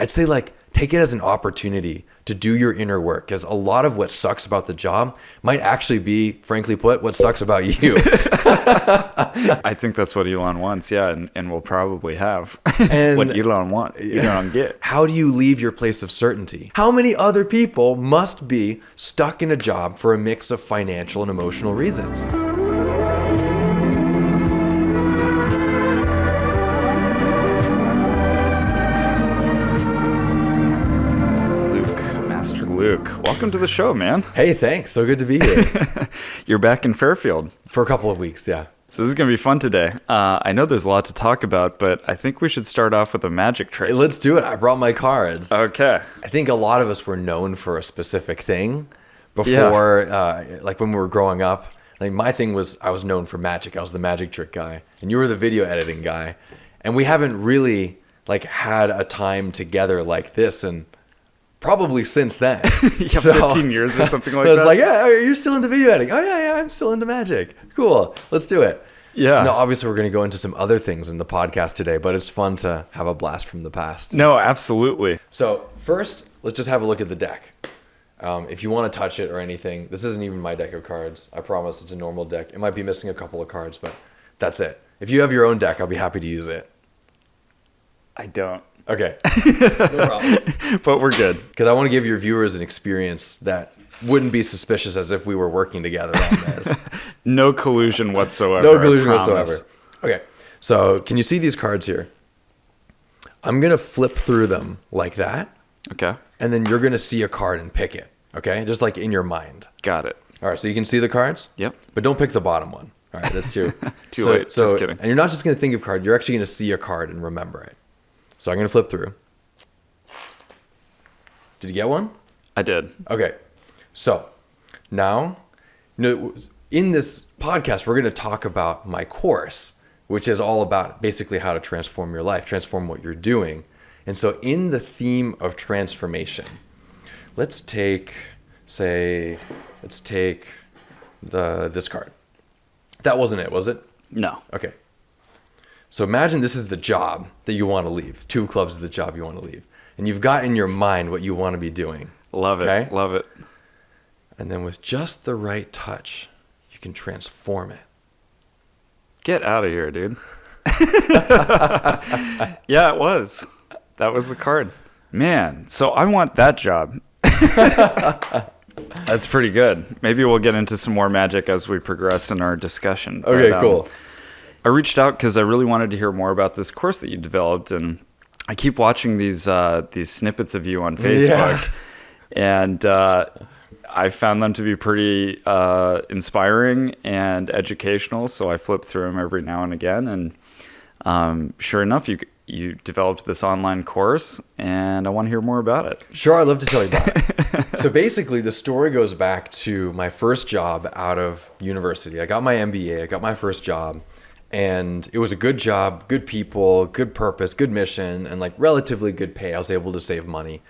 I'd say like take it as an opportunity to do your inner work, because a lot of what sucks about the job might actually be, frankly put, what sucks about you. I think that's what Elon wants, yeah, and we'll probably have And what Elon wants. Elon get. How do you leave your place of certainty? How many other people must be stuck in a job for a mix of financial and emotional reasons? Master Luke, welcome to the show, man. Hey, thanks. So good to be here. You're back in Fairfield. For a couple of weeks, yeah. So this is going to be fun today. I know there's a lot to talk about, but I think we should start off with a magic trick. Hey, let's do it. I brought my cards. Okay. I think a lot of us were known for a specific thing before, like when we were growing up. Like my thing was I was known for magic. I was the magic trick guy. And you were the video editing guy. And we haven't really like had a time together like this and probably since then. Yeah, so, 15 years or something like that. I was like, yeah, you're still into video editing. Oh, yeah, I'm still into magic. Cool. Let's do it. Yeah. No, obviously, we're going to go into some other things in the podcast today, but it's fun to have a blast from the past. No, absolutely. So first, let's just have a look at the deck. If you want to touch it or anything, this isn't even my deck of cards. I promise it's a normal deck. It might be missing a couple of cards, but that's it. If you have your own deck, I'll be happy to use it. I don't. Okay. No problem. But we're good. Because I want to give your viewers an experience that wouldn't be suspicious as if we were working together on this. No collusion whatsoever. No collusion whatsoever. Okay. So can you see these cards here? I'm going to flip through them like that. Okay. And then you're going to see a card and pick it. Okay? Just like in your mind. Got it. All right. So you can see the cards? Yep. But don't pick the bottom one. All right. That's too late. Just kidding. And you're not just going to think of card. You're actually going to see a card and remember it. So I'm going to flip through. Did you get one? I did. Okay. So now, in this podcast, we're going to talk about my course, which is all about basically how to transform your life, transform what you're doing. And so in the theme of transformation, let's take this card. That wasn't it, was it? No. Okay. So imagine this is the job that you want to leave. 2 of clubs is the job you want to leave. And you've got in your mind what you want to be doing. Love it. Okay? Love it. And then with just the right touch, you can transform it. Get out of here, dude. Yeah, it was. That was the card. Man, so I want that job. That's pretty good. Maybe we'll get into some more magic as we progress in our discussion. Okay, but, cool. I reached out because I really wanted to hear more about this course that you developed, and I keep watching these snippets of you on Facebook, and I found them to be pretty inspiring and educational. So I flip through them every now and again, and sure enough, you developed this online course, and I want to hear more about it. Sure, I'd love to tell you about it. So basically, the story goes back to my first job out of university. I got my MBA. I got my first job. And it was a good job, good people, good purpose, good mission, and like relatively good pay. I was able to save money.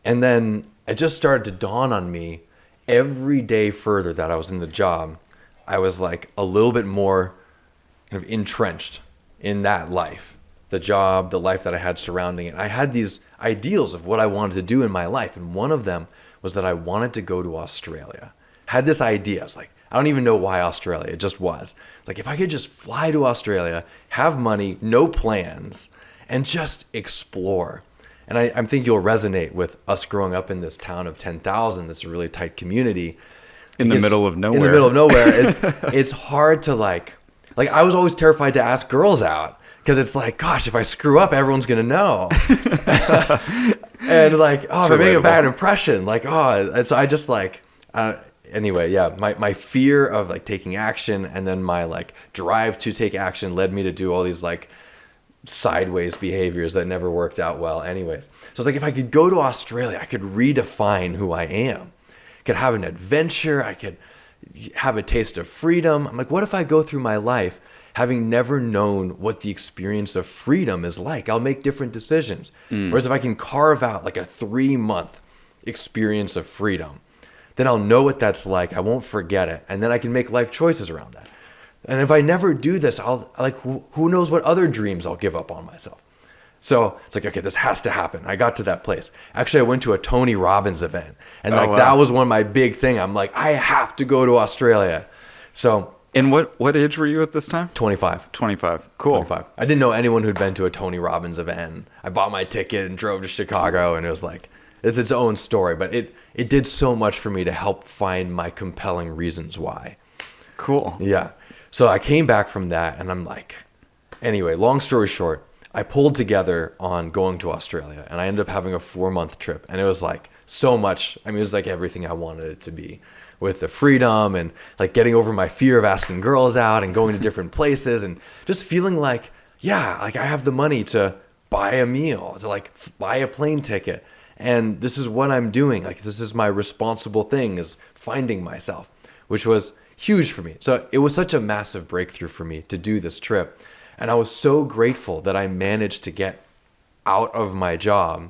And then it just started to dawn on me every day further that I was in the job, I was like a little bit more kind of entrenched in that life, the job, the life that I had surrounding it. I had these ideals of what I wanted to do in my life. And one of them was that I wanted to go to Australia. I had this idea. I was like, I don't even know why Australia. It just was. Like, if I could just fly to Australia, have money, no plans, and just explore. And I think you'll resonate with us growing up in this town of 10,000. That's a really tight community. In the middle of nowhere. In the middle of nowhere. It's hard to like I was always terrified to ask girls out. Because it's like, gosh, if I screw up, everyone's going to know. And like, oh, if I make a bad impression. Like, oh, and so I just like... Anyway, yeah, my fear of like taking action and then my like drive to take action led me to do all these like sideways behaviors that never worked out well anyways. So it's like, if I could go to Australia, I could redefine who I am. I could have an adventure. I could have a taste of freedom. I'm like, what if I go through my life having never known what the experience of freedom is like? I'll make different decisions. Whereas if I can carve out like a 3-month experience of freedom, then I'll know what that's like. I won't forget it. And then I can make life choices around that. And if I never do this, I'll like, who knows what other dreams I'll give up on myself. So it's like, okay, this has to happen. I got to that place. Actually, I went to a Tony Robbins event, and wow. that was one of my big thing. I'm like, I have to go to Australia. So. And what age were you at this time? 25. 25. Cool. 25. I didn't know anyone who'd been to a Tony Robbins event. I bought my ticket and drove to Chicago, and it was like, it's its own story, but it did so much for me to help find my compelling reasons why. Cool. Yeah. So I came back from that, and I'm like, anyway, long story short, I pulled together on going to Australia, and I ended up having a 4-month trip, and it was like so much. I mean, it was like everything I wanted it to be, with the freedom and like getting over my fear of asking girls out and going to different places and just feeling like, yeah, like I have the money to buy a meal, to like buy a plane ticket. And this is what I'm doing. Like, this is my responsible thing, is finding myself, which was huge for me. So it was such a massive breakthrough for me to do this trip. And I was so grateful that I managed to get out of my job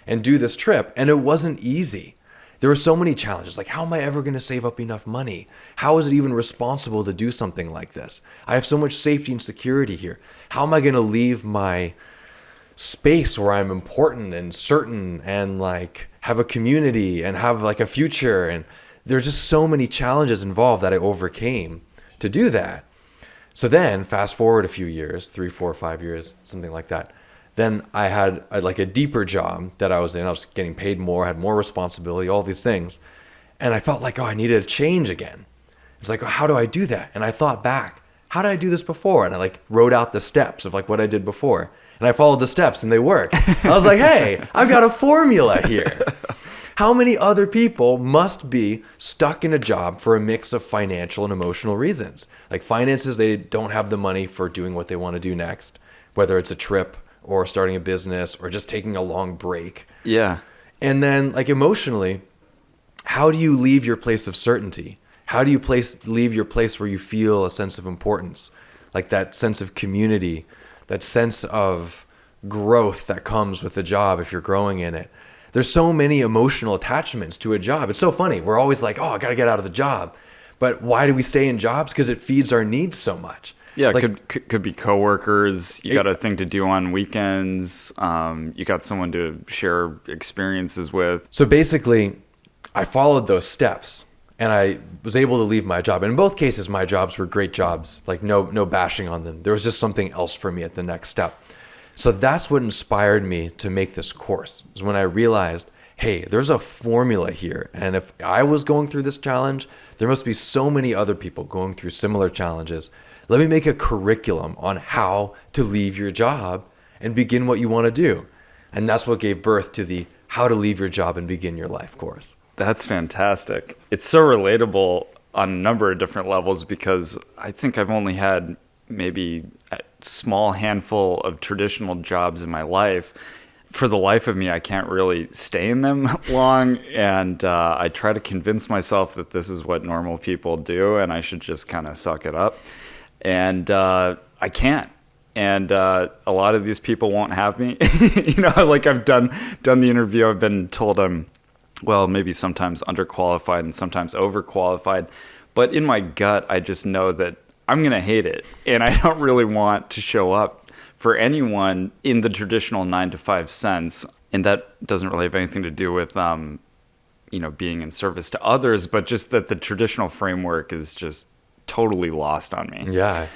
and do this trip. And it wasn't easy. There were so many challenges. Like, how am I ever going to save up enough money? How is it even responsible to do something like this? I have so much safety and security here. How am I going to leave my space where I'm important and certain and like have a community and have like a future? And there's just so many challenges involved that I overcame to do that. So then fast forward a few years, 3, 4, 5 years, something like that. Then I had like a deeper job that I was in. I was getting paid more, had more responsibility, all these things. And I felt like, I needed a change again. It's like, how do I do that? And I thought back, how did I do this before? And I like wrote out the steps of like what I did before. And I followed the steps and they worked. I was like, hey, I've got a formula here. How many other people must be stuck in a job for a mix of financial and emotional reasons? Like finances, they don't have the money for doing what they want to do next, whether it's a trip or starting a business or just taking a long break. Yeah. And then like emotionally, how do you leave your place of certainty? How do you leave your place where you feel a sense of importance? Like that sense of community, that sense of growth that comes with the job if you're growing in it. There's so many emotional attachments to a job. It's so funny. We're always like, I got to get out of the job. But why do we stay in jobs? Because it feeds our needs so much. Yeah, it's it could be coworkers. You got a thing to do on weekends. You got someone to share experiences with. So basically, I followed those steps, and I was able to leave my job. And in both cases, my jobs were great jobs. Like no bashing on them. There was just something else for me at the next step. So that's what inspired me to make this course. Is when I realized, hey, there's a formula here. And if I was going through this challenge, there must be so many other people going through similar challenges. Let me make a curriculum on how to leave your job and begin what you want to do. And that's what gave birth to the How to Leave Your Job and Begin Your Life course. That's fantastic. It's so relatable on a number of different levels because I think I've only had maybe a small handful of traditional jobs in my life. For the life of me, I can't really stay in them long. And I try to convince myself that this is what normal people do and I should just kind of suck it up. And I can't. And a lot of these people won't have me. Like I've done the interview. I've been told I'm, maybe sometimes underqualified and sometimes overqualified. But in my gut, I just know that I'm going to hate it. And I don't really want to show up for anyone in the traditional 9-to-5 sense. And that doesn't really have anything to do with, being in service to others, but just that the traditional framework is just totally lost on me. Yeah.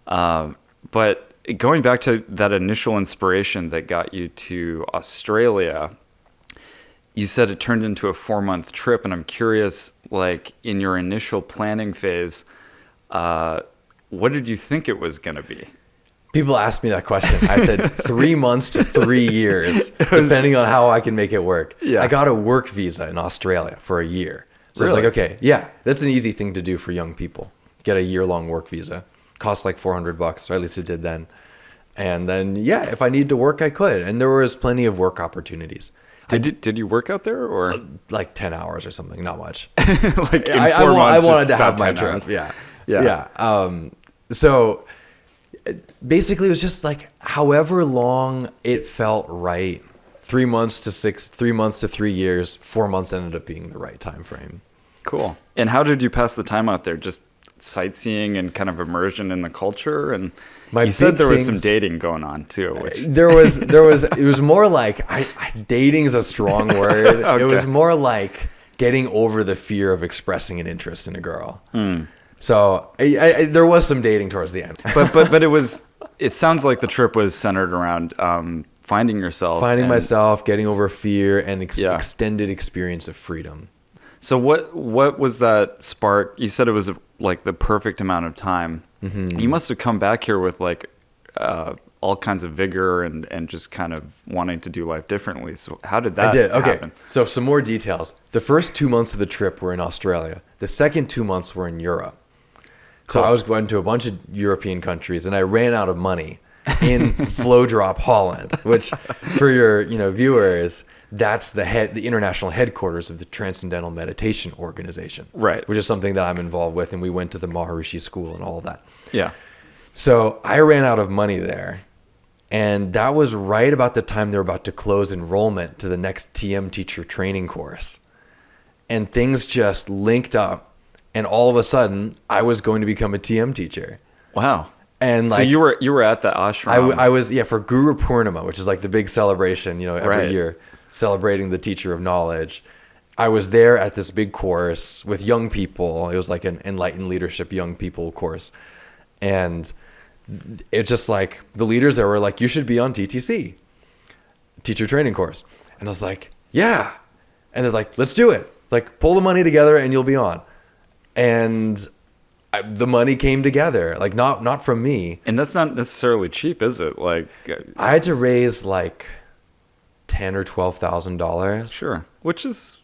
But going back to that initial inspiration that got you to Australia, you said it turned into a 4-month trip. And I'm curious, like in your initial planning phase, what did you think it was going to be? People ask me that question. I said 3 months to 3 years, depending on how I can make it work. Yeah. I got a work visa in Australia for a year. So Really? It's like, okay, yeah, that's an easy thing to do for young people. Get a year-long work visa. Costs like $400, or at least it did then. And then, yeah, if I needed to work, I could. And there was plenty of work opportunities. Did you work out there or like 10 hours or something? Not much. like in I 4 months? I wanted to just have my about 10 trip. hours? Yeah. So basically, it was just like however long it felt right. 3 months to 3 years. 4 months ended up being the right time frame. Cool. And how did you pass the time out there? Just sightseeing and kind of immersion in the culture. And My you said big there was some things- dating going on too. Which, it was more like dating is a strong word. Okay. It was more like getting over the fear of expressing an interest in a girl. So there was some dating towards the end. but it sounds like the trip was centered around finding yourself, Finding and- myself, getting over fear, and Yeah. extended experience of freedom. So what was that spark? You said it was like the perfect amount of time. You must have come back here with like all kinds of vigor and just kind of wanting to do life differently. So how did that I did. Okay. happen? So some more details. The first 2 months of the trip were in Australia. The second 2 months were in Europe. So Cool. I was going to a bunch of European countries, and I ran out of money in Flowdrop, Holland, which for your viewers, that's the international headquarters of the Transcendental Meditation Organization. Right. Which is something that I'm involved with, and we went to the Maharishi School and all of that. Yeah. So I ran out of money there. And that was right about the time they were about to close enrollment to the next TM teacher training course. And things just linked up. And all of a sudden, I was going to become a TM teacher. Wow. And So you were at the ashram. I was, for Guru Purnima, which is like the big celebration, every Right. year, celebrating the teacher of knowledge. I was there at this big course with young people. It was like an enlightened leadership young people course. And it's just like the leaders there were like, you should be on TTC, teacher training course. And I was like, yeah. And they're like, let's do it. Like, pull the money together and you'll be on. And the money came together, like not from me. And that's not necessarily cheap, is it? Like, I had to raise like $10,000 or $12,000. sure, which is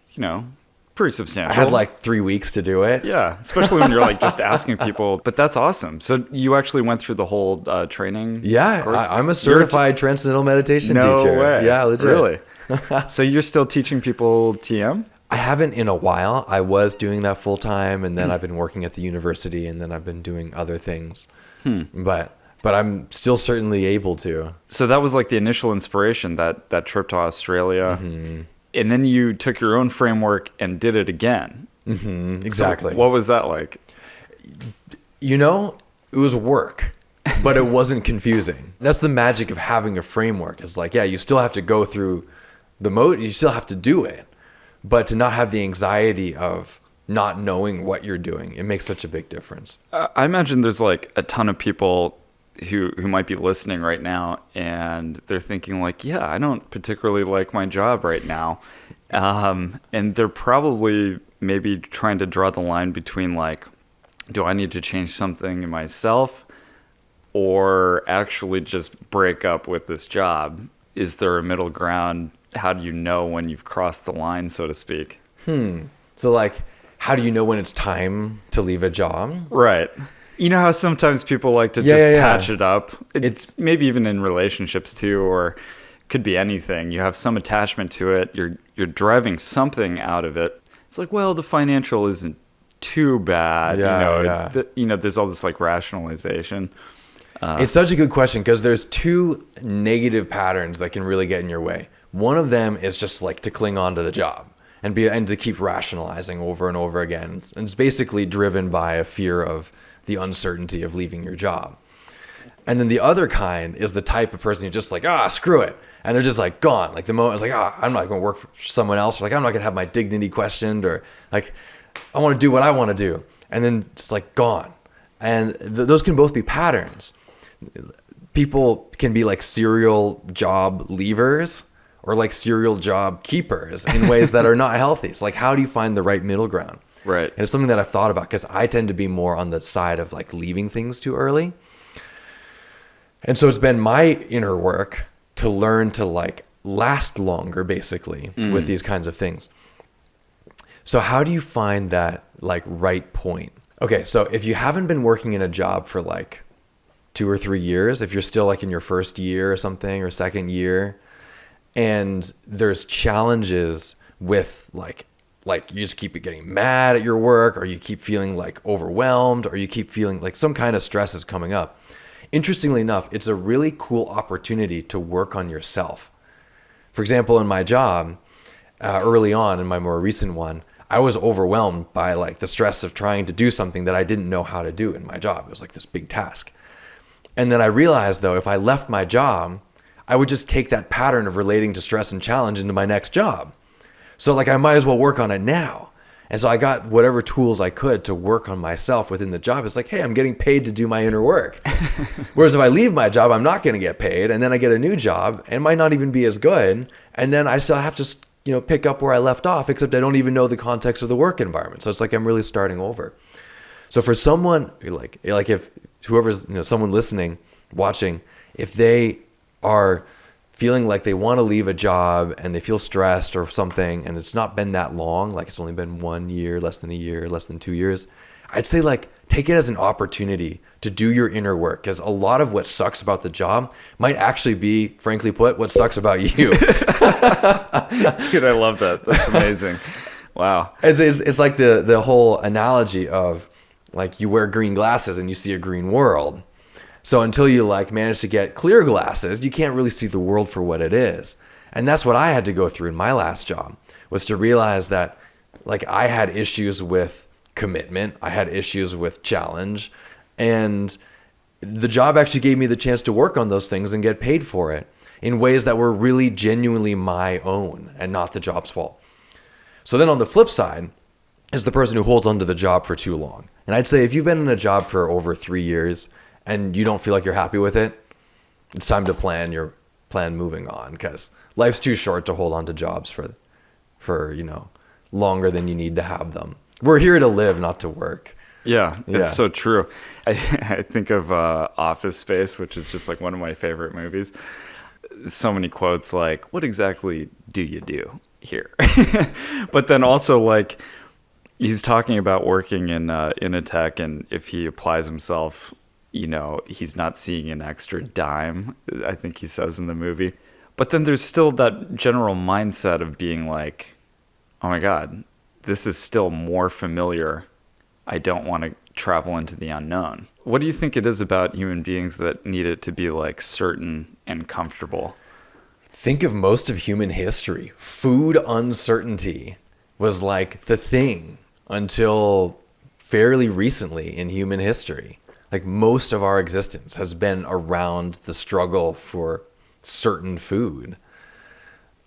pretty substantial. I had like 3 weeks to do it. yeah, especially when you're like just asking people. But that's awesome. So you actually went through the whole training. Yeah, course? I'm a certified transcendental meditation No teacher. way. Yeah, legit. Really? So you're still teaching people TM? I haven't in a while. I was doing that full time, and then I've been working at the university, and then I've been doing other things. But I'm still certainly able to. So that was like the initial inspiration, that trip to Australia. And then you took your own framework and did it again. Exactly. So what was that like? It was work, but it wasn't confusing. That's the magic of having a framework. It's like, yeah, you still have to go through you still have to do it, but to not have the anxiety of not knowing what you're doing, it makes such a big difference. I imagine there's like a ton of people who might be listening right now, and they're thinking like, yeah, I don't particularly like my job right now. And they're probably maybe trying to draw the line between like, do I need to change something in myself or actually just break up with this job? Is there a middle ground? How do you know when you've crossed the line, so to speak? So like, how do you know when it's time to leave a job? Right. You know how sometimes people like to Yeah, just yeah, yeah. patch it up? It's maybe even in relationships too, or could be anything. You have some attachment to it. You're driving something out of it. It's like, well, the financial isn't too bad. Yeah. There's all this like rationalization. It's such a good question because there's two negative patterns that can really get in your way. One of them is just like to cling on to the job and to keep rationalizing over and over again. And it's basically driven by a fear of the uncertainty of leaving your job. And then the other kind is the type of person who's just like, screw it. And they're just like gone. Like the moment it's like, I'm not going to work for someone else. Or like, I'm not going to have my dignity questioned, or like, I want to do what I want to do. And then it's like gone. And those can both be patterns. People can be like serial job leavers or like serial job keepers in ways that are not healthy. So like, how do you find the right middle ground? Right. And it's something that I've thought about because I tend to be more on the side of like leaving things too early. And so it's been my inner work to learn to like last longer basically with these kinds of things. So how do you find that like right point? Okay. So if you haven't been working in a job for like 2 or 3 years, if you're still like in your first year or something or second year, and there's challenges with like you just keep getting mad at your work, or you keep feeling like overwhelmed, or you keep feeling like some kind of stress is coming up. Interestingly enough, it's a really cool opportunity to work on yourself. For example, in my job, early on in my more recent one, I was overwhelmed by like the stress of trying to do something that I didn't know how to do in my job. It was like this big task. And then I realized though, if I left my job, I would just take that pattern of relating to stress and challenge into my next job. So like I might as well work on it now. And so I got whatever tools I could to work on myself within the job. It's like, hey, I'm getting paid to do my inner work. Whereas if I leave my job, I'm not going to get paid. And then I get a new job and it might not even be as good. And then I still have to, pick up where I left off, except I don't even know the context of the work environment. So it's like I'm really starting over. So for someone like if whoever's, someone listening, watching, if they are feeling like they want to leave a job and they feel stressed or something, and it's not been that long, like it's only been 1 year, less than a year, less than 2 years, I'd say like take it as an opportunity to do your inner work, because a lot of what sucks about the job might actually be, frankly put, what sucks about you. Dude, I love that. That's amazing. Wow. It's like the whole analogy of like you wear green glasses and you see a green world. So until you like manage to get clear glasses, you can't really see the world for what it is. And that's what I had to go through in my last job, was to realize that like I had issues with commitment. I had issues with challenge, and the job actually gave me the chance to work on those things and get paid for it in ways that were really genuinely my own and not the job's fault. So then on the flip side is the person who holds onto the job for too long. And I'd say if you've been in a job for over 3 years and you don't feel like you're happy with it, it's time to plan moving on, because life's too short to hold on to jobs for longer than you need to have them. We're here to live, not to work. Yeah, it's so true. I think of Office Space, which is just like one of my favorite movies. So many quotes like, what exactly do you do here? But then also like he's talking about working in a tech, and if he applies himself, he's not seeing an extra dime, I think he says in the movie. But then there's still that general mindset of being like, oh my God, this is still more familiar. I don't want to travel into the unknown. What do you think it is about human beings that need it to be like certain and comfortable? Think of most of human history. Food uncertainty was like the thing until fairly recently in human history. Like most of our existence has been around the struggle for certain food,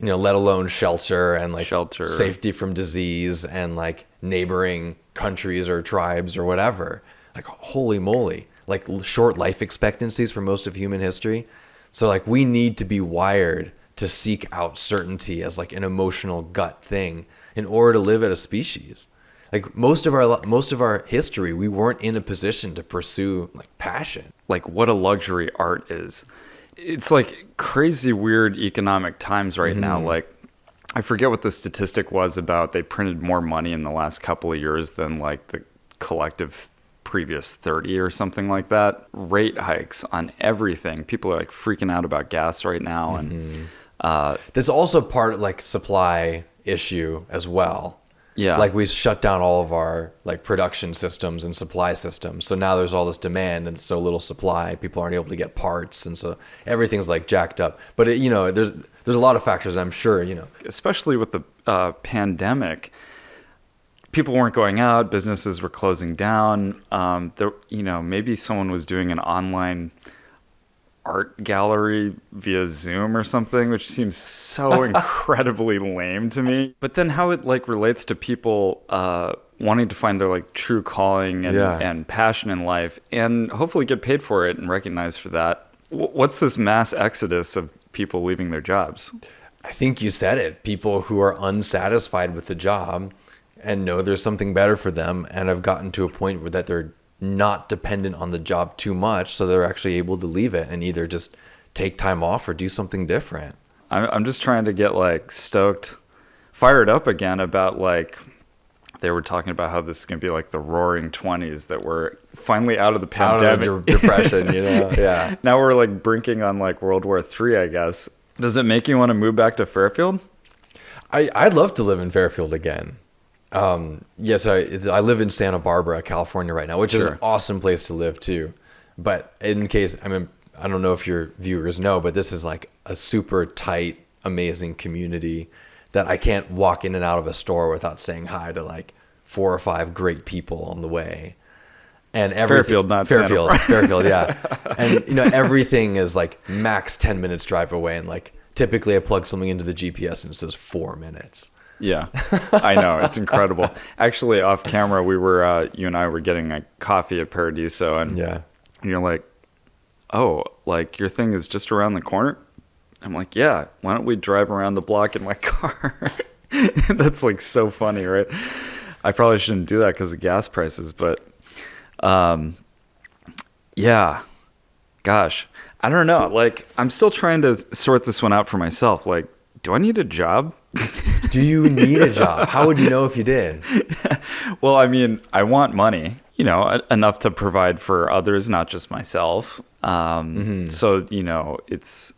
let alone shelter and like safety from disease and like neighboring countries or tribes or whatever. Like holy moly, like short life expectancies for most of human history. So like we need to be wired to seek out certainty as like an emotional gut thing in order to live as a species. Like most of our history, we weren't in a position to pursue like passion. Like what a luxury art is. It's like crazy weird economic times right now. Like I forget what the statistic was about. They printed more money in the last couple of years than like the collective previous 30 or something like that. Rate hikes on everything. People are like freaking out about gas right now. And there's also part like supply issue as well. Yeah. Like we shut down all of our like production systems and supply systems. So now there's all this demand and so little supply. People aren't able to get parts. And so everything's like jacked up. But there's a lot of factors, and I'm sure, especially with the pandemic, people weren't going out, businesses were closing down. Maybe someone was doing an online art gallery via Zoom or something, which seems so incredibly lame to me. But then how it like relates to people wanting to find their like true calling and passion in life, and hopefully get paid for it and recognized for that. What's this mass exodus of people leaving their jobs? I think you said it. People who are unsatisfied with the job and know there's something better for them and have gotten to a point where that they're not dependent on the job too much, so they're actually able to leave it and either just take time off or do something different. I'm just trying to get like fired up again about like, they were talking about how this is going to be like the roaring 20s, that we're finally out of the pandemic. Out of the depression, yeah. Now we're like brinking on like World War III, I guess. Does it make you want to move back to Fairfield? I'd love to live in Fairfield again. Yes, I live in Santa Barbara, California right now, which is an awesome place to live too. But in case, I don't know if your viewers know, but this is like a super tight, amazing community that I can't walk in and out of a store without saying hi to like 4 or 5 great people on the way. And Fairfield, not Fairfield, yeah. And you know, everything is like max 10 minutes drive away, and like typically I plug something into the GPS and it says 4 minutes. Yeah, I know. It's incredible. Actually, off camera, we were, you and I were getting a coffee at Paradiso, and you're like, oh, like your thing is just around the corner? I'm like, yeah, why don't we drive around the block in my car? That's like so funny, right? I probably shouldn't do that because of gas prices, but yeah, gosh, I don't know. Like, I'm still trying to sort this one out for myself. Like, do I need a job? Do you need a job? How would you know if you did? Well, I mean, I want money, you know, enough to provide for others, not just myself. So, you know, it's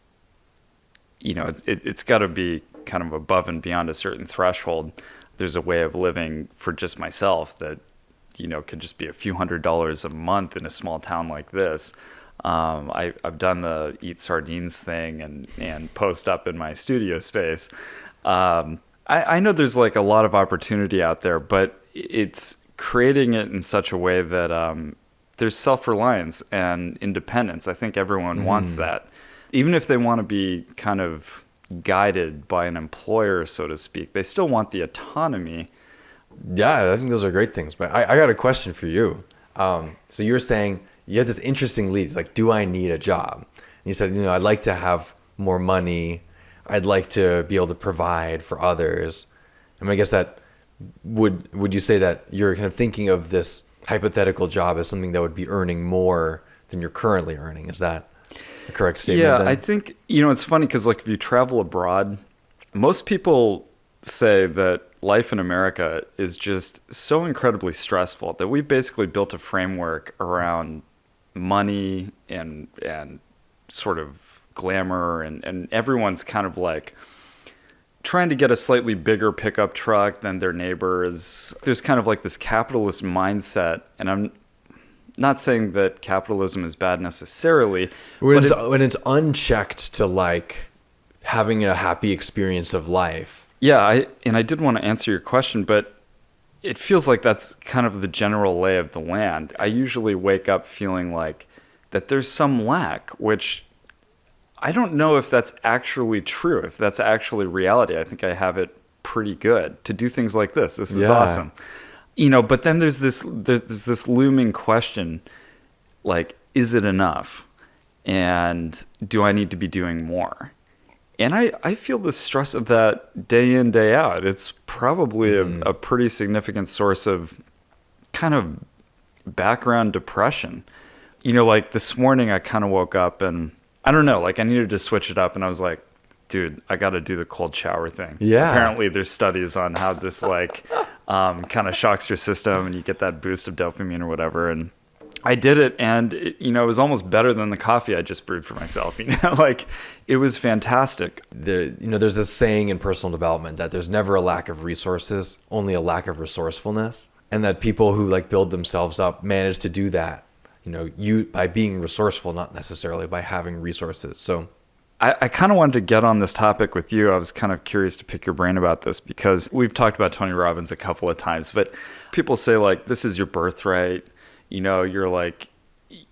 got to be kind of above and beyond a certain threshold. There's a way of living for just myself that, you know, could just be a few $100s a month in a small town like this. I've done the eat sardines thing and post up in my studio space. I know there's like a lot of opportunity out there, but it's creating it in such a way that there's self-reliance and independence. I think everyone wants that. Even if they want to be kind of guided by an employer, so to speak, they still want the autonomy. Yeah, I think those are great things. But I got a question for you. So you're saying you had this interesting lead. It's like, do I need a job? And you said, you know, I'd like to have more money. I'd like to be able to provide for others. I mean, I guess that would you say that you're kind of thinking of this hypothetical job as something that would be earning more than you're currently earning? Is that a correct statement? Yeah, then? I think, you know, it's funny because like if you travel abroad, most people say that life in America is just so incredibly stressful that we've basically built a framework around money and sort of glamour, and everyone's kind of like trying to get a slightly bigger pickup truck than their neighbors. There's kind of like this capitalist mindset, and I'm not saying that capitalism is bad necessarily. When it's unchecked to like having a happy experience of life. Yeah, I did want to answer your question, but it feels like that's kind of the general lay of the land. I usually wake up feeling like that there's some lack, which I don't know if that's actually true, if that's actually reality. I think I have it pretty good to do things like this. This is awesome. You know, but then there's this looming question, like, is it enough? And do I need to be doing more? And I feel the stress of that day in, day out. It's probably a pretty significant source of kind of background depression. You know, like this morning I kind of woke up and I don't know, like I needed to switch it up, and I was like, dude, I got to do the cold shower thing. Yeah. Apparently there's studies on how this like kind of shocks your system and you get that boost of dopamine or whatever. And I did it, and it, you know, it was almost better than the coffee I just brewed for myself. You know, like it was fantastic. There's this saying in personal development that there's never a lack of resources, only a lack of resourcefulness, and that people who like build themselves up manage to do that. You know, by being resourceful, not necessarily by having resources. So I kind of wanted to get on this topic with you. I was kind of curious to pick your brain about this because we've talked about Tony Robbins a couple of times, but people say like, this is your birthright. You know, you're like,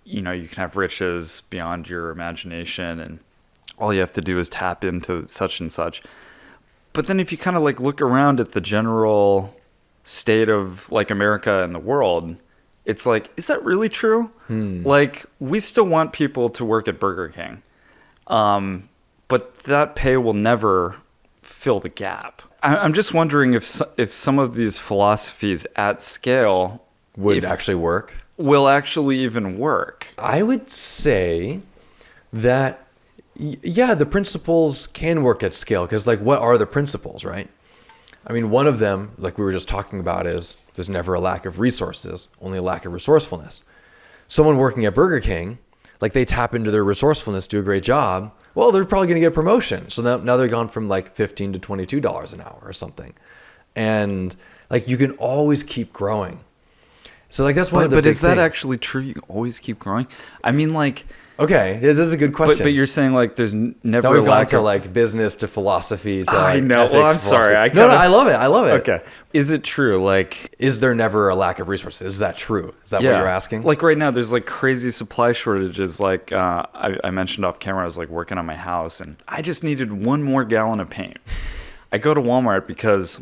you know, you can have riches beyond your imagination and all you have to do is tap into such and such. But then if you kind of like look around at the general state of like America and the world, it's like, is that really true? Like, we still want people to work at Burger King. But that pay will never fill the gap. I'm just wondering if some of these philosophies at scale would actually work. Will actually even work. I would say that, yeah, the principles can work at scale because, like, what are the principles, right? I mean, one of them, like we were just talking about, is there's never a lack of resources, only a lack of resourcefulness. Someone working at Burger King, like they tap into their resourcefulness, do a great job, well, they're probably going to get a promotion. So now they're gone from like $15 to $22 an hour or something. And like you can always keep growing. So like that's one of the big But is that things. actually true? You can always keep growing? I mean, like, Okay, yeah, this is a good question. But you're saying like there's So never a we've gone lack to of... like business to philosophy to I like know. ethics, Well, I'm sorry. philosophy. No, I love it. I love it. Okay. Is it true? Like, Is there never a lack of resources? Is that true? Is that what you're asking? Like right now, there's like crazy supply shortages. Like I mentioned off camera, I was like working on my house and I just needed one more gallon of paint. I go to Walmart because,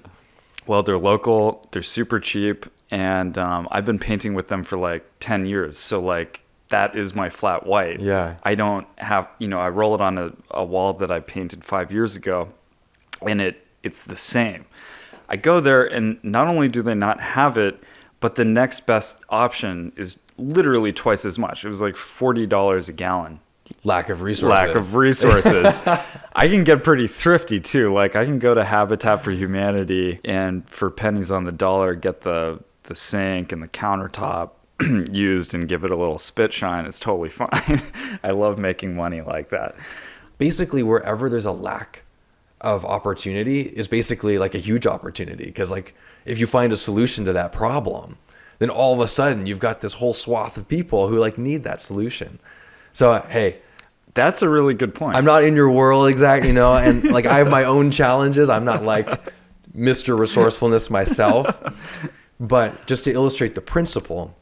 well, they're local, they're super cheap, and I've been painting with them for like 10 years. So like that is my flat white. Yeah. I don't have, I roll it on a wall that I painted 5 years ago, and it's the same. I go there, and not only do they not have it, but the next best option is literally twice as much. It was like $40 a gallon. Lack of resources. Lack of resources. I can get pretty thrifty too. Like I can go to Habitat for Humanity and for pennies on the dollar get the sink and the countertop used and give it a little spit shine. It's totally fine. I love making money like that. Basically, wherever there's a lack of opportunity is basically like a huge opportunity, because like if you find a solution to that problem, then all of a sudden you've got this whole swath of people who like need that solution. So hey, that's a really good point. I'm not in your world exactly, and like I have my own challenges. I'm not like Mr. Resourcefulness myself, but just to illustrate the principle,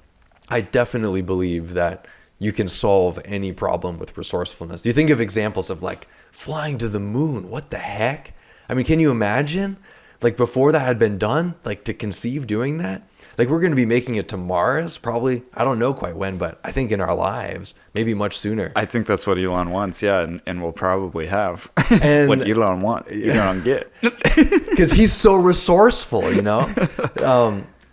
I definitely believe that you can solve any problem with resourcefulness. You think of examples of like flying to the moon. What the heck? I mean, can you imagine like before that had been done, like to conceive doing that? Like we're going to be making it to Mars probably. I don't know quite when, but I think in our lives, maybe much sooner. I think that's what Elon wants. Yeah. And we'll probably have And what Elon wants. Elon get. Because he's so resourceful,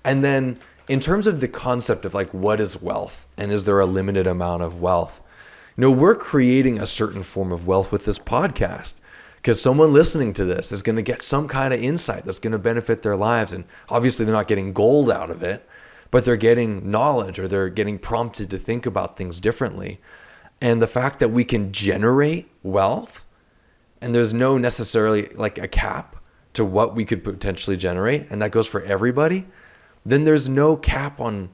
And then in terms of the concept of like, what is wealth and is there a limited amount of wealth? We're creating a certain form of wealth with this podcast, because someone listening to this is going to get some kind of insight that's going to benefit their lives. And obviously they're not getting gold out of it, but they're getting knowledge, or they're getting prompted to think about things differently. And the fact that we can generate wealth, and there's no necessarily like a cap to what we could potentially generate, and that goes for everybody, then there's no cap on,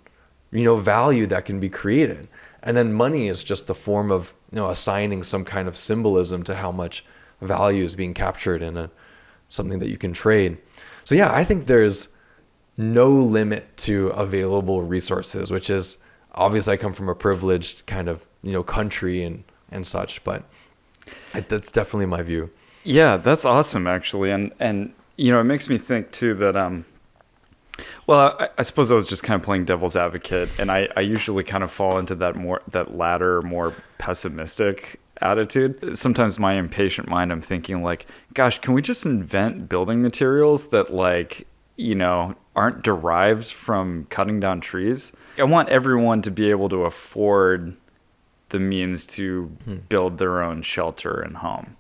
value that can be created. And then money is just the form of, assigning some kind of symbolism to how much value is being captured in something that you can trade. So yeah, I think there's no limit to available resources, which is obviously I come from a privileged kind of, country and such, but that's definitely my view. Yeah, that's awesome actually. And it makes me think too that, well, I suppose I was just kind of playing devil's advocate, and I usually kind of fall into that latter, more pessimistic attitude. Sometimes my impatient mind, I'm thinking like, gosh, can we just invent building materials that like, aren't derived from cutting down trees? I want everyone to be able to afford the means to build their own shelter and home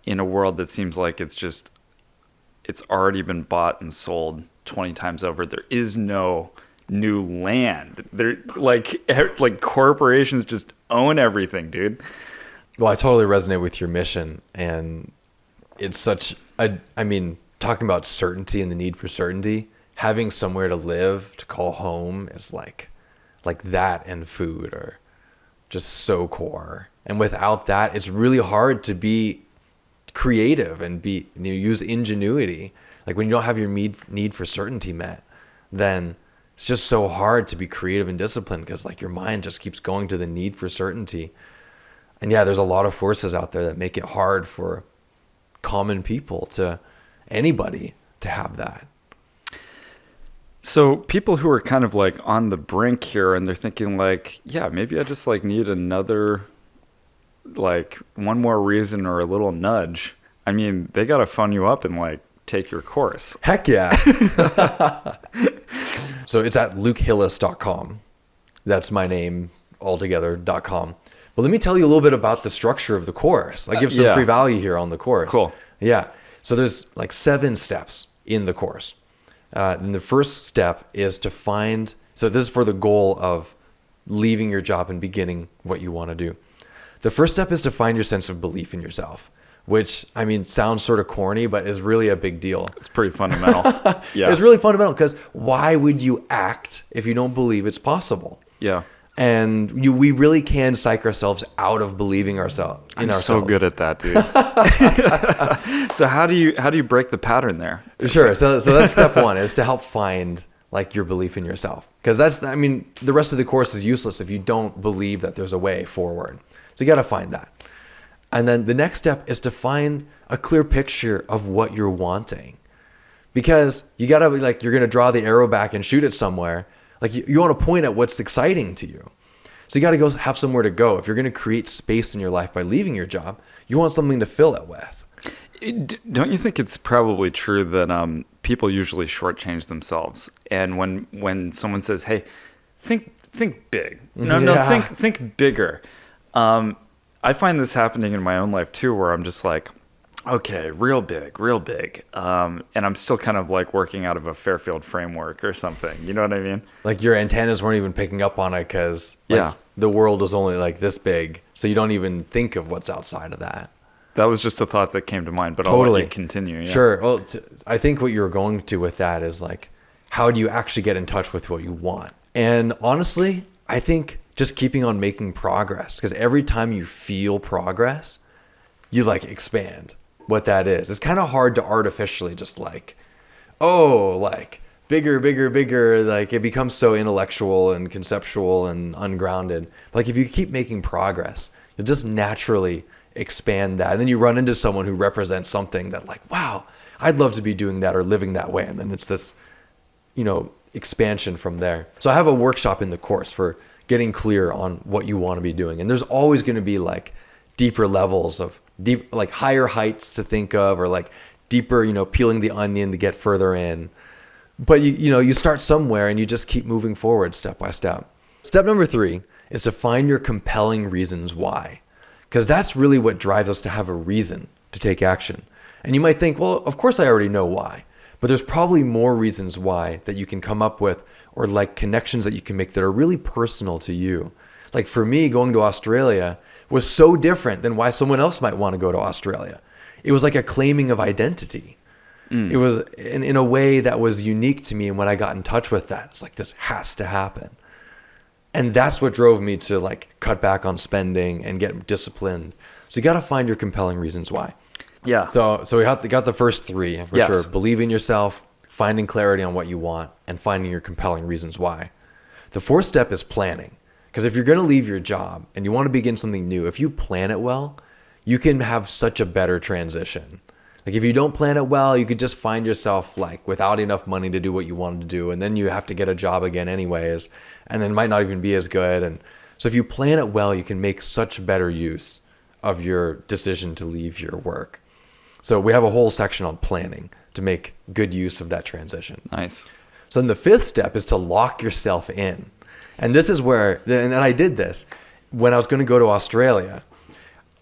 in a world that seems like it's already been bought and sold 20 times over. There is no new land. There like corporations just own everything, dude. Well, I totally resonate with your mission, and it's such talking about certainty and the need for certainty, having somewhere to live, to call home is like that, and food are just so core. And without that, it's really hard to be creative and use ingenuity. Like when you don't have your need for certainty met, then it's just so hard to be creative and disciplined, because like your mind just keeps going to the need for certainty. And yeah, there's a lot of forces out there that make it hard for common people, anybody to have that. So people who are kind of like on the brink here, and they're thinking like, yeah, maybe I just like need another, like one more reason or a little nudge. I mean, they got to fund you up and like take your course. Heck yeah. So it's at lukehillis.com. That's my name altogether.com. But let me tell you a little bit about the structure of the course. I give some free value here on the course. Cool. Yeah. So there's like 7 steps in the course. Then the first step is to find, so this is for the goal of leaving your job and beginning what you want to do. The first step is to find your sense of belief in yourself, which sounds sort of corny, but is really a big deal. It's pretty fundamental. Yeah. It's really fundamental, because why would you act if you don't believe it's possible? Yeah. And we really can psych ourselves out of believing ourselves. I'm so good at that, dude. So how do you break the pattern there? Sure. So that's step one, is to help find like your belief in yourself. Because the rest of the course is useless if you don't believe that there's a way forward. So you got to find that. And then the next step is to find a clear picture of what you're wanting. Because you got to be like, you're going to draw the arrow back and shoot it somewhere. Like you want to point at what's exciting to you. So you got to go have somewhere to go. If you're going to create space in your life by leaving your job, you want something to fill it with. Don't you think it's probably true that people usually shortchange themselves? And when someone says, "Hey, think big," think bigger. I find this happening in my own life too, where I'm just like, okay, real big. And I'm still kind of like working out of a Fairfield framework or something. You know what I mean? Like your antennas weren't even picking up on it because the world was only like this big. So you don't even think of what's outside of that. That was just a thought that came to mind, but Totally. I'll let you continue. Yeah. Sure. Well, I think what you're going to with that is like, how do you actually get in touch with what you want? And honestly, I think just keeping on making progress, because every time you feel progress, you like expand what that is. It's kind of hard to artificially just like, like bigger, like it becomes so intellectual and conceptual and ungrounded. Like if you keep making progress, you'll just naturally expand that. And then you run into someone who represents something that like, wow, I'd love to be doing that or living that way. And then it's this, expansion from there. So I have a workshop in the course for getting clear on what you want to be doing. And there's always going to be like deeper levels of like higher heights to think of, or like deeper, peeling the onion to get further in. But you start somewhere and you just keep moving forward step by step. Step number 3 is to find your compelling reasons why, because that's really what drives us to have a reason to take action. And you might think, well, of course I already know why, but there's probably more reasons why that you can come up with, or like connections that you can make that are really personal to you. Like for me, going to Australia was so different than why someone else might want to go to Australia. It was like a claiming of identity. It was in a way that was unique to me. And when I got in touch with that, it's like, this has to happen. And that's what drove me to like cut back on spending and get disciplined. So you got to find your compelling reasons why. Yeah. So we got the first 3, which are believe in yourself, finding clarity on what you want, and finding your compelling reasons why. The 4th step is planning. Because if you're going to leave your job and you want to begin something new, if you plan it well, you can have such a better transition. Like if you don't plan it well, you could just find yourself like without enough money to do what you wanted to do. And then you have to get a job again anyways, and then it might not even be as good. And so if you plan it well, you can make such better use of your decision to leave your work. So we have a whole section on planning to make good use of that transition. Nice. So then the 5th step is to lock yourself in. And this is where, and I did this when I was going to go to Australia.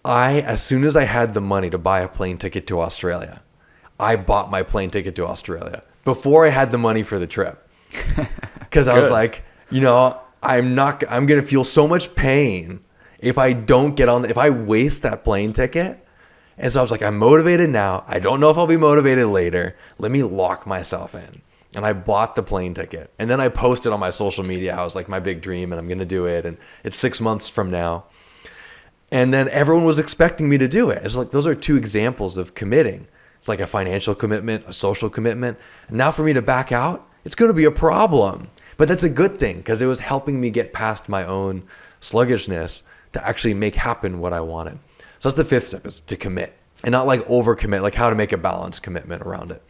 As soon as I had the money to buy a plane ticket to Australia, I bought my plane ticket to Australia before I had the money for the trip. Because I was like, I'm going to feel so much pain if I don't if I waste that plane ticket. And so I was like, I'm motivated now. I don't know if I'll be motivated later. Let me lock myself in. And I bought the plane ticket. And then I posted on my social media how it was like my big dream and I'm going to do it. And it's 6 months from now. And then everyone was expecting me to do it. It's like, those are 2 examples of committing. It's like a financial commitment, a social commitment. And now for me to back out, it's going to be a problem. But that's a good thing because it was helping me get past my own sluggishness to actually make happen what I wanted. So that's the 5th step, is to commit, and not like overcommit, like how to make a balanced commitment around it.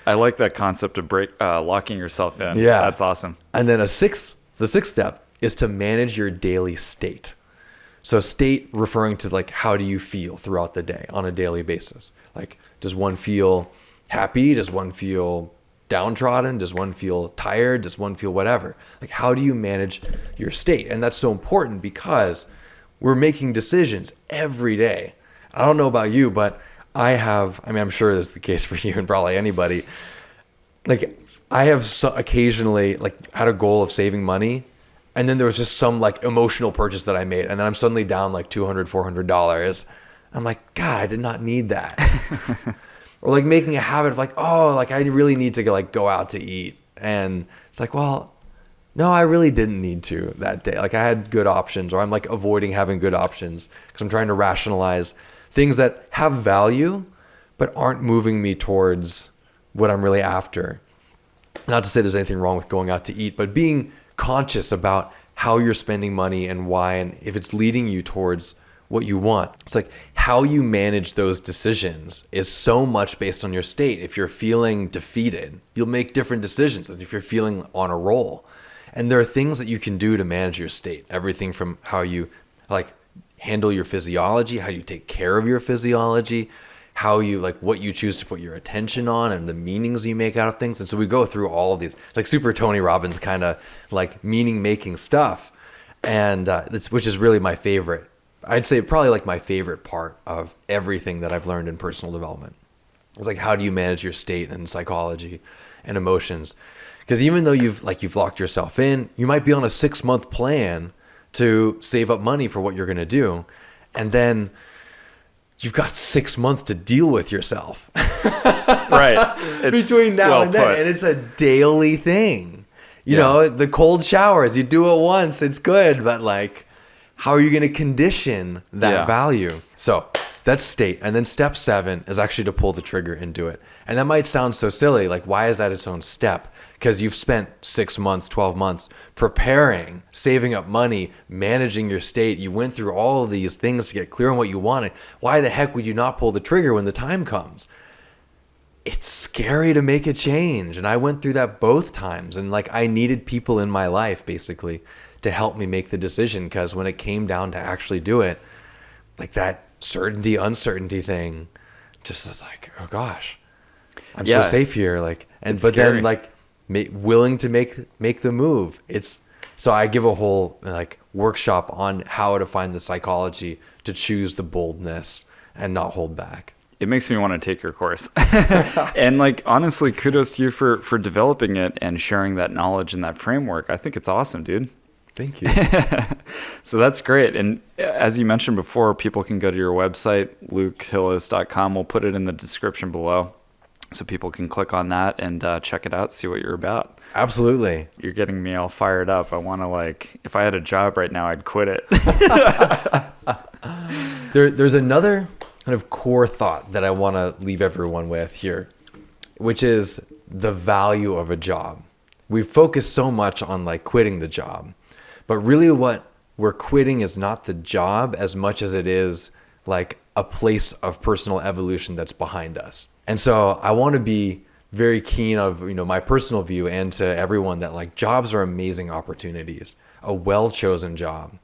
I like that concept of locking yourself in. Yeah. That's awesome. And then the 6th step is to manage your daily state. So state referring to like, how do you feel throughout the day on a daily basis? Like, does one feel happy? Does one feel downtrodden? Does one feel tired? Does one feel whatever? Like, how do you manage your state? And that's so important because we're making decisions every day. I don't know about you, but I'm sure this is the case for you and probably anybody. Like, I have occasionally like had a goal of saving money, and then there was just some like emotional purchase that I made, and then I'm suddenly down like $200, $400. I'm like, God, I did not need that. Or like making a habit of like, I really need to like go out to eat. And it's like, well, no, I really didn't need to that day. Like I had good options, or I'm like avoiding having good options because I'm trying to rationalize things that have value, but aren't moving me towards what I'm really after. Not to say there's anything wrong with going out to eat, but being conscious about how you're spending money and why, and if it's leading you towards what you want. It's like how you manage those decisions is so much based on your state. If you're feeling defeated, you'll make different decisions than if you're feeling on a roll. And there are things that you can do to manage your state. Everything from how you like handle your physiology, how you take care of your physiology, how you like what you choose to put your attention on, and the meanings you make out of things. And so we go through all of these like super Tony Robbins kind of like meaning making stuff, and which is really my favorite. I'd say probably like my favorite part of everything that I've learned in personal development. It's like, how do you manage your state and psychology and emotions? Because even though you've locked yourself in, you might be on a 6-month plan to save up money for what you're going to do. And then you've got 6 months to deal with yourself. Right. Between now and then. And it's a daily thing. You know, the cold showers, you do it once, it's good. But like, how are you going to condition that value? So that's state. And then step 7 is actually to pull the trigger and do it. And that might sound so silly. Like, why is that its own step? Because you've spent 6 months, 12 months preparing, saving up money, managing your state. You went through all of these things to get clear on what you wanted. Why the heck would you not pull the trigger when the time comes? It's scary to make a change. And I went through that both times. And like, I needed people in my life basically to help me make the decision, because when it came down to actually do it, like that certainty, uncertainty thing just is like, oh gosh, I'm so safe here. Like, and but scary. Then like willing to make the move. So I give a whole like workshop on how to find the psychology to choose the boldness and not hold back. It makes me want to take your course. And like, honestly, kudos to you for developing it and sharing that knowledge and that framework. I think it's awesome, dude. Thank you. So that's great. And as you mentioned before, people can go to your website, lukehillis.com. We'll put it in the description below so people can click on that and check it out, see what you're about. Absolutely. You're getting me all fired up. I want to like, if I had a job right now, I'd quit it. There's another kind of core thought that I want to leave everyone with here, which is the value of a job. We focus so much on like quitting the job. But really what we're quitting is not the job as much as it is like a place of personal evolution that's behind us. And so I want to be very keen of, my personal view, and to everyone, that like jobs are amazing opportunities, a well-chosen job.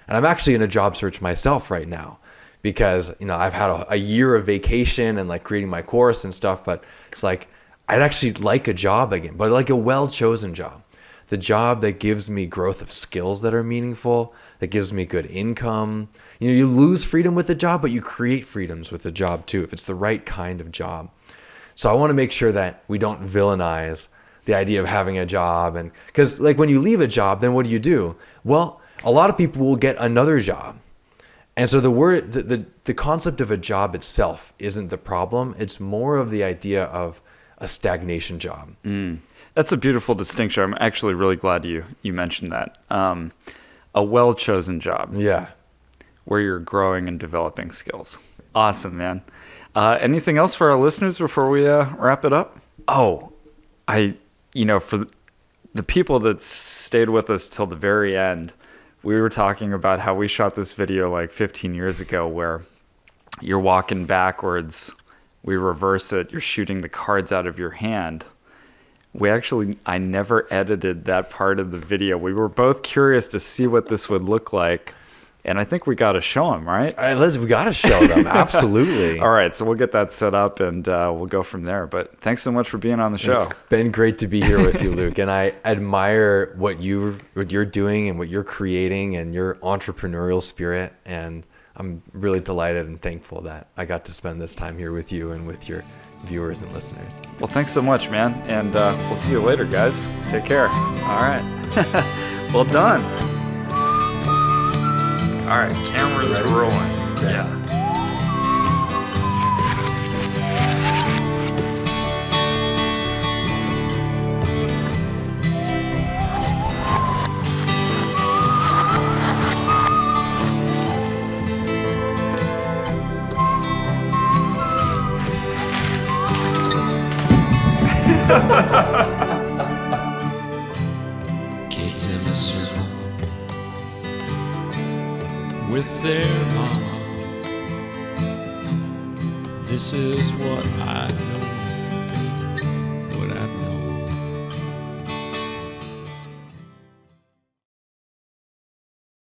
And I'm actually in a job search myself right now because, I've had a year of vacation and like creating my course and stuff, but it's like, I'd actually like a job again, but like a well-chosen job. The job that gives me growth of skills that are meaningful, that gives me good income. You lose freedom with the job, but you create freedoms with the job too, if it's the right kind of job. So I want to make sure that we don't villainize the idea of having a job. And because like when you leave a job, then what do? Well, a lot of people will get another job. And so the concept of a job itself isn't the problem. It's more of the idea of a stagnation job. That's a beautiful distinction. I'm actually really glad you mentioned that. A well-chosen job. Yeah. Where you're growing and developing skills. Awesome, man. Anything else for our listeners before we wrap it up? Oh, for the people that stayed with us till the very end, we were talking about how we shot this video like 15 years ago where you're walking backwards, we reverse it, you're shooting the cards out of your hand. I never edited that part of the video. We were both curious to see what this would look like. And I think we got to show them, right? We got to show them. Absolutely. All right. So we'll get that set up and we'll go from there. But thanks so much for being on the show. It's been great to be here with you, Luke. And I admire what you're doing and what you're creating and your entrepreneurial spirit. And I'm really delighted and thankful that I got to spend this time here with you and with your viewers and listeners. Well, thanks so much, man. And we'll see you later, guys. Take care. All right. Well done. All right, camera's rolling. Yeah. Kids in a circle with their mama. This is what I